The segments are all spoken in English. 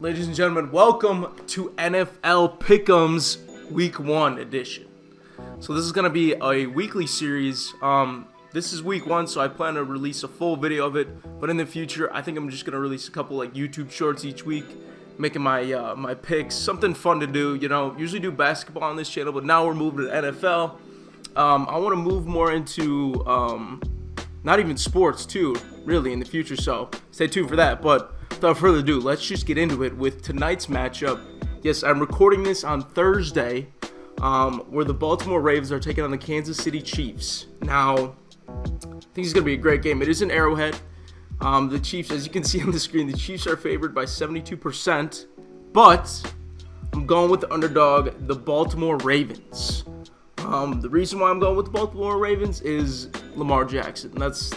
Ladies and gentlemen, welcome to NFL Pick'ems Week 1 edition. So this is going to be a weekly series. This is week 1, so I plan to release a full video of it. But in the future, I think I'm just going to release a couple like YouTube shorts each week, making my my picks, something fun to do. You know, usually do basketball on this channel, but now we're moving to NFL. I want to move more into not even sports too, really, in the future. So stay tuned for that. But without further ado, let's just get into it with tonight's matchup. Yes, I'm recording this on Thursday, where the Baltimore Ravens are taking on the Kansas City Chiefs. Now, I think it's going to be a great game. It is an Arrowhead. The Chiefs, as you can see on the screen, the Chiefs are favored by 72%, but I'm going with the underdog, the Baltimore Ravens. The reason why I'm going with the Baltimore Ravens is Lamar Jackson. That's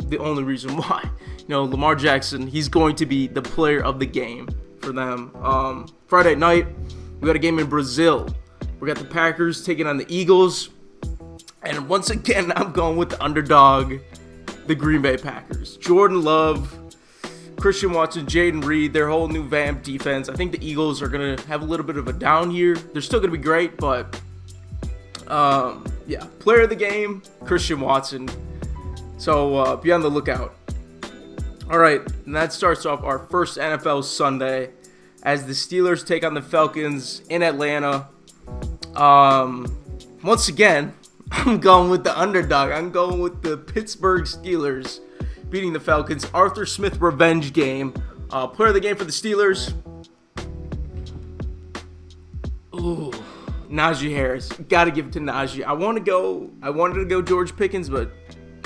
the only reason why. You know, Lamar Jackson, he's going to be the player of the game for them. Friday night, we got a game in Brazil. We got the Packers taking on the Eagles. And once again, I'm going with the underdog, the Green Bay Packers. Jordan Love, Christian Watson, Jaden Reed, their whole new vamp defense. I think the Eagles are going to have a little bit of a down year. They're still going to be great, but yeah, player of the game, Christian Watson. So be on the lookout. All right, and that starts off our first NFL Sunday as the Steelers take on the Falcons in Atlanta. Once again, I'm going with the underdog. I'm going with the Pittsburgh Steelers beating the Falcons. Arthur Smith revenge game. Player of the game for the Steelers. Ooh, Najee Harris. Got to give it to Najee. I wanted to go George Pickens, but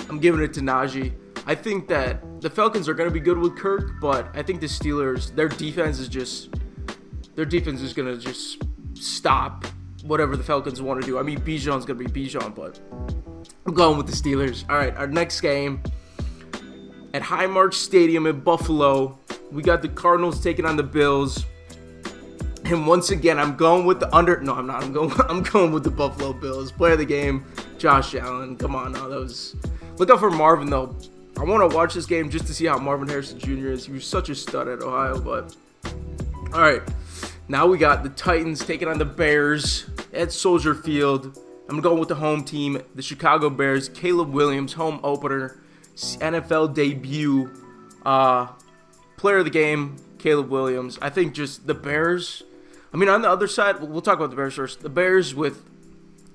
I'm giving it to Najee. I think that the Falcons are going to be good with Kirk, but I think the Steelers, their defense is going to just stop whatever the Falcons want to do. I mean, Bijan's going to be Bijan, but I'm going with the Steelers. All right, our next game at Highmark Stadium in Buffalo, we got the Cardinals taking on the Bills. And once again, I'm going with the under. No, I'm not. I'm going with the Buffalo Bills. Player of the game, Josh Allen. Come on now, look out for Marvin though. I want to watch this game just to see how Marvin Harrison Jr. is. He was such a stud at Ohio, but all right. Now we got the Titans taking on the Bears at Soldier Field. I'm going with the home team, the Chicago Bears. Caleb Williams, home opener, NFL debut. Player of the game, Caleb Williams. I think just the Bears. I mean, on the other side, we'll talk about the Bears first. The Bears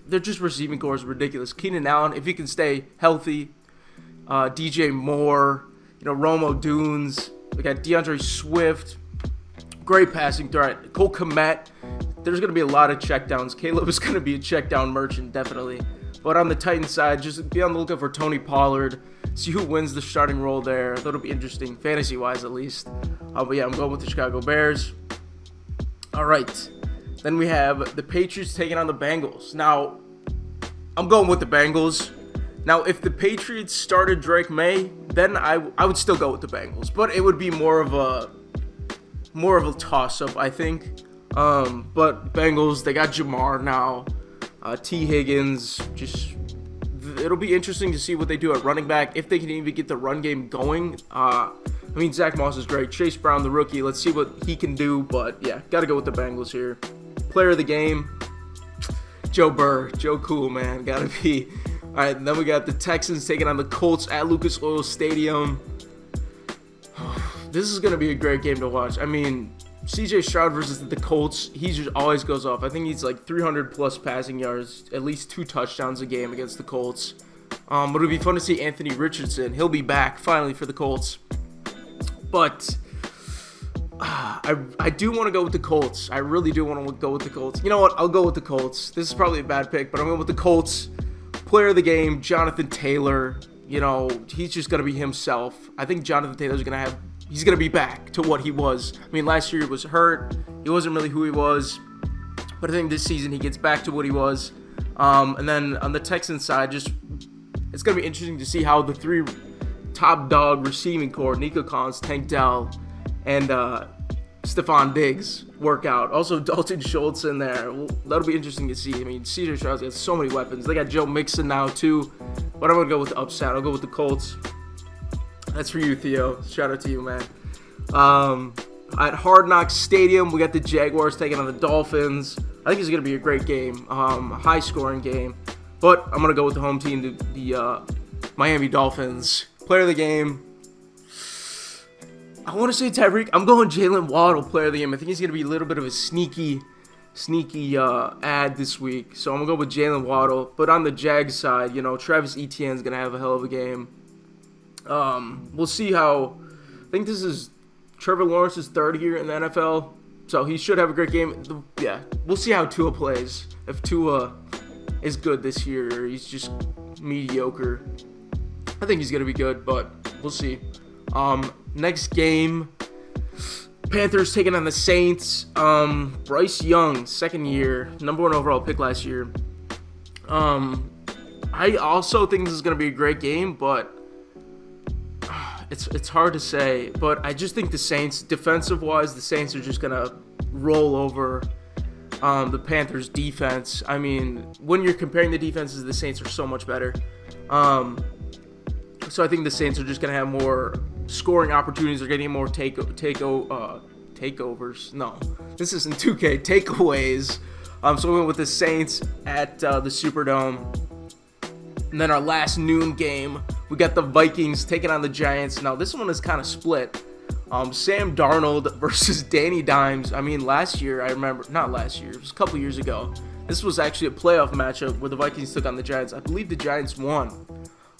they're just receiving core is ridiculous. Keenan Allen, if he can stay healthy. DJ Moore, Romo Dunes. We got DeAndre Swift. Great passing threat. Cole Kmet. There's going to be a lot of checkdowns. Caleb is going to be a checkdown merchant, definitely. But on the Titans side, just be on the lookout for Tony Pollard. See who wins the starting role there. That'll be interesting, fantasy-wise at least. But yeah, I'm going with the Chicago Bears. All right. Then we have the Patriots taking on the Bengals. Now, I'm going with the Bengals. Now, if the Patriots started Drake May, then I would still go with the Bengals. But it would be more of a toss-up, I think. But Bengals, they got Jamar now. T. Higgins, it'll be interesting to see what they do at running back, if they can even get the run game going. I mean, Zach Moss is great. Chase Brown, the rookie, let's see what he can do. But yeah, got to go with the Bengals here. Player of the game, Joe Burr. Joe Cool, man, got to be. All right, then we got the Texans taking on the Colts at Lucas Oil Stadium. This is going to be a great game to watch. I mean, CJ Stroud versus the Colts, he just always goes off. I think he's like 300-plus passing yards, at least 2 touchdowns a game against the Colts. But it'll be fun to see Anthony Richardson. He'll be back finally for the Colts. But I do want to go with the Colts. I really do want to go with the Colts. You know what? I'll go with the Colts. This is probably a bad pick, but I'm going with the Colts. Player of the game, Jonathan Taylor. He's just going to be himself. I think Jonathan Taylor's he's going to be back to what he was. I mean, last year he was hurt. He wasn't really who he was. But I think this season he gets back to what he was. And then on the Texans side, it's going to be interesting to see how the 3 top dog receiving core, Nico Collins, Tank Dell, and Stephon Diggs work out. Also, Dalton Schultz in there. Well, that'll be interesting to see. I mean, CJ Stroud's got so many weapons. They got Joe Mixon now, too. But I'm going to go with the upside. I'll go with the Colts. That's for you, Theo. Shout out to you, man. At Hard Knocks Stadium, we got the Jaguars taking on the Dolphins. I think it's going to be a great game, high-scoring game. But I'm going to go with the home team, the Miami Dolphins. Player of the game, I want to say Tyreek. I'm going Jalen Waddle, player of the game. I think he's going to be a little bit of a sneaky ad this week. So I'm going to go with Jalen Waddle. But on the Jags side, Travis Etienne's going to have a hell of a game. We'll see how. I think this is Trevor Lawrence's third year in the NFL. So he should have a great game. Yeah, we'll see how Tua plays. If Tua is good this year or he's just mediocre. I think he's going to be good, but we'll see. Next game, Panthers taking on the Saints. Bryce Young, second year, number 1 overall pick last year. I also think this is going to be a great game, but it's hard to say. But I just think the Saints, defensive-wise, the Saints are just going to roll over the Panthers' defense. I mean, when you're comparing the defenses, the Saints are so much better. So I think the Saints are just going to have more scoring opportunities. They're getting more takeovers. No, this isn't 2K. Takeaways. So we went with the Saints at the Superdome. And then our last noon game, we got the Vikings taking on the Giants. Now, this one is kind of split. Sam Darnold versus Danny Dimes. I mean, last year, I remember, not last year, it was a couple years ago. This was actually a playoff matchup where the Vikings took on the Giants. I believe the Giants won.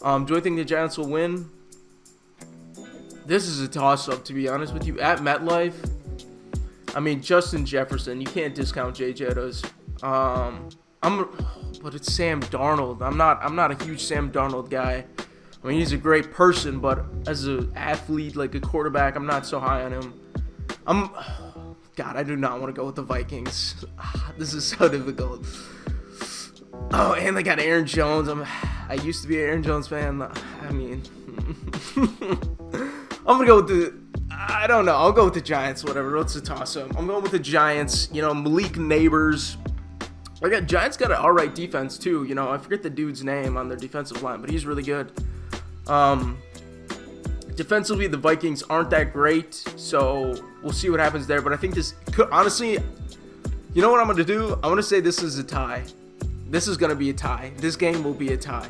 Do I think the Giants will win? This is a toss-up, to be honest with you. At MetLife, I mean, Justin Jefferson, you can't discount Jay Jettas. But it's Sam Darnold. I'm not a huge Sam Darnold guy. I mean, he's a great person, but as an athlete, like a quarterback, I'm not so high on him. God, I do not want to go with the Vikings. This is so difficult. Oh, and they got Aaron Jones. I used to be an Aaron Jones fan. I mean, I'm going to go with I don't know. I'll go with the Giants, whatever. It's a toss-up. I'm going with the Giants. Malik Neighbors. Giants got an alright defense, too. I forget the dude's name on their defensive line, but he's really good. Defensively, the Vikings aren't that great, so we'll see what happens there. But I think this could, honestly, you know what I'm going to do? I'm going to say this is a tie. This is going to be a tie. This game will be a tie.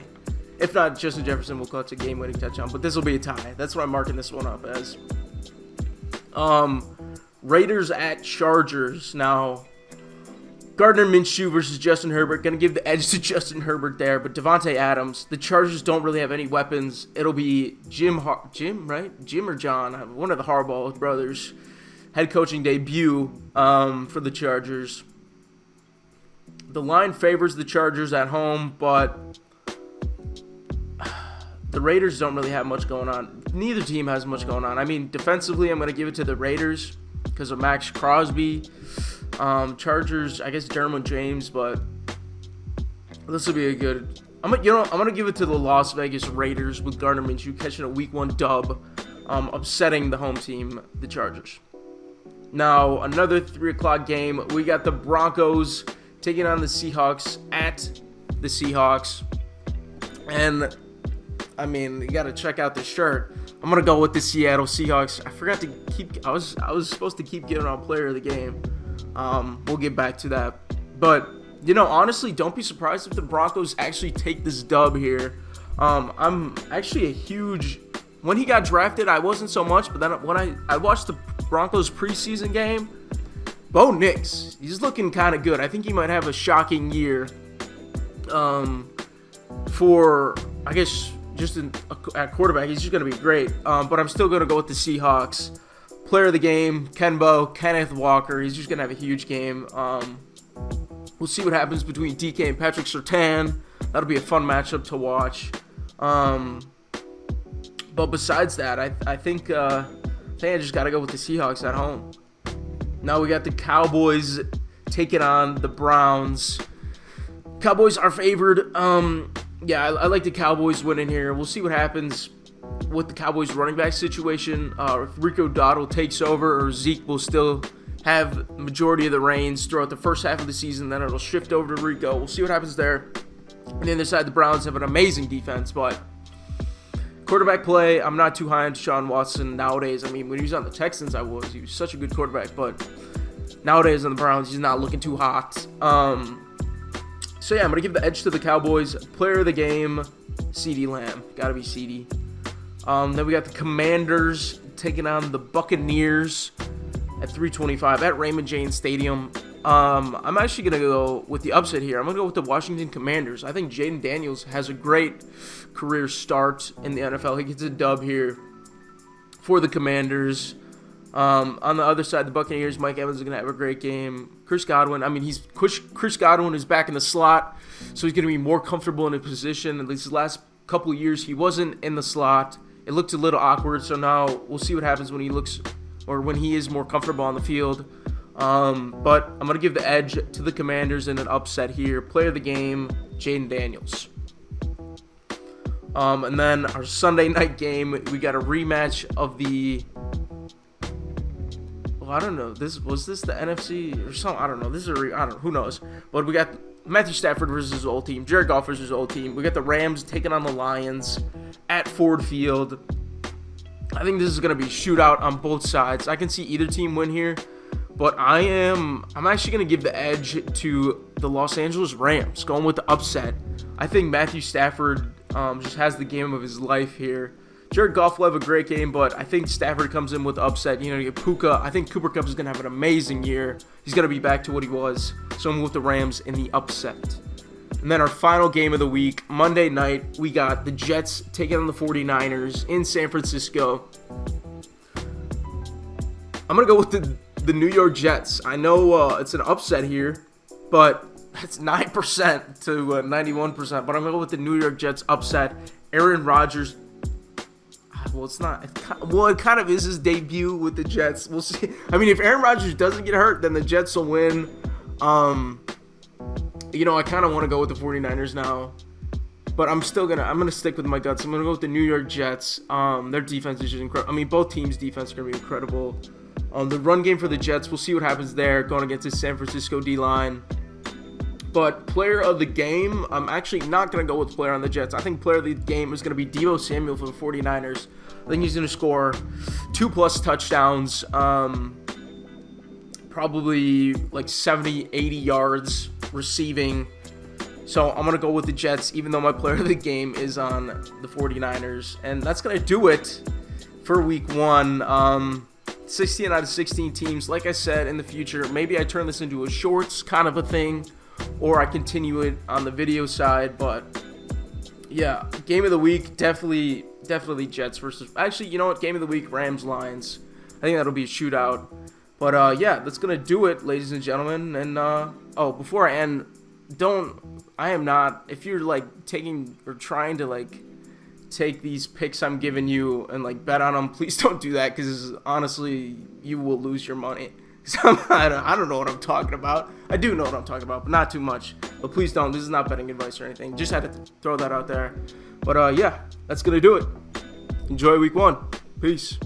If not, Justin Jefferson will clutch a game-winning touchdown, but this will be a tie. That's what I'm marking this one up as. Raiders at Chargers. Now, Gardner Minshew versus Justin Herbert. Going to give the edge to Justin Herbert there, but Devontae Adams. The Chargers don't really have any weapons. It'll be Jim, right? Jim or John? One of the Harbaugh brothers. Head coaching debut for the Chargers. The line favors the Chargers at home, but the Raiders don't really have much going on. Neither team has much going on. I mean, defensively, I'm going to give it to the Raiders because of Max Crosby. Chargers, I guess Derwin James, but this will be a good. I'm gonna give it to the Las Vegas Raiders with Gardner Minshew catching a Week 1 dub, upsetting the home team, the Chargers. Now another 3:00 game. We got the Broncos taking on the Seahawks at the Seahawks, and I mean, you got to check out the shirt. I'm gonna go with the Seattle Seahawks. I forgot to keep. I was supposed to keep giving out player of the game. We'll get back to that. But, honestly, don't be surprised if the Broncos actually take this dub here. I'm actually a huge... When he got drafted, I wasn't so much. But then when I watched the Broncos preseason game, Bo Nix, he's looking kind of good. I think he might have a shocking year for, I guess, just at quarterback. He's just going to be great. But I'm still going to go with the Seahawks. Player of the game, Kenneth Walker. He's just going to have a huge game. We'll see what happens between DK and Patrick Surtain. That'll be a fun matchup to watch. But besides that, I think I just got to go with the Seahawks at home. Now we got the Cowboys taking on the Browns. Cowboys are favored. I like the Cowboys winning here. We'll see what happens with the Cowboys running back situation. If Rico Dowdle takes over or Zeke will still have majority of the reins throughout the first half of the season, then it'll shift over to Rico. We'll see what happens there. On the other side, the Browns have an amazing defense, but Quarterback play, I'm not too high on Deshaun Watson nowadays. I mean, when he was on the Texans, he was such a good quarterback, but nowadays on the Browns, he's not looking too hot. So yeah, I'm gonna give the edge to the Cowboys. Player of the game, CeeDee Lamb. Gotta be CeeDee. Then we got the Commanders taking on the Buccaneers at 3:25 at Raymond James Stadium. I'm actually going to go with the upset here. I'm going to go with the Washington Commanders. I think Jaden Daniels has a great career start in the NFL. He gets a dub here for the Commanders. On the other side, the Buccaneers, Mike Evans is going to have a great game. Chris Godwin, Chris Godwin is back in the slot, so he's going to be more comfortable in a position. At least the last couple of years, he wasn't in the slot. It looked a little awkward, so now we'll see what happens when he is more comfortable on the field. But I'm going to give the edge to the Commanders in an upset here. Player of the game, Jaden Daniels. And then our Sunday night game, we got a rematch of the... Well, I don't know. Was this the NFC or something? I don't know. I don't know. Who knows? But we got Matthew Stafford versus his old team. Jared Goff versus his old team. We got the Rams taking on the Lions at Ford Field. I think this is going to be a shootout on both sides. I can see either team win here. But I'm actually going to give the edge to the Los Angeles Rams, going with the upset. I think Matthew Stafford just has the game of his life here. Jared Goff will have a great game, but I think Stafford comes in with the upset. You get Puka. I think Cooper Kupp is going to have an amazing year. He's going to be back to what he was. So I'm with the Rams in the upset. And then our final game of the week, Monday night, we got the Jets taking on the 49ers in San Francisco. I'm going to go with the New York Jets. I know it's an upset here, but it's 9% to 91%. But I'm going to go with the New York Jets upset. Aaron Rodgers. Well, it's not. It kind of is his debut with the Jets. We'll see. I mean, if Aaron Rodgers doesn't get hurt, then the Jets will win. I kind of want to go with the 49ers now. But I'm gonna stick with my guts. I'm gonna go with the New York Jets. Their defense is just incredible. I mean, both teams' defense are gonna be incredible. The run game for the Jets, we'll see what happens there going against the San Francisco D-line. But player of the game, I'm actually not going to go with player on the Jets. I think player of the game is going to be Deebo Samuel for the 49ers. I think he's going to score 2+ touchdowns, probably like 70, 80 yards receiving. So I'm going to go with the Jets, even though my player of the game is on the 49ers. And that's going to do it for week 1. 16 out of 16 teams. Like I said, in the future, maybe I turn this into a shorts kind of a thing, or I continue it on the video side. But yeah, game of the week, definitely Jets versus... Actually, you know what? Game of the week, Rams-Lions. I think that'll be a shootout. But yeah, that's going to do it, ladies and gentlemen. And, before I end, I am not... If you're, taking or trying to, take these picks I'm giving you and, bet on them, please don't do that, because honestly, you will lose your money. I don't know what I'm talking about. I do know what I'm talking about, but not too much. But please don't. This is not betting advice or anything. Just had to throw that out there. But yeah, that's going to do it. Enjoy week 1. Peace.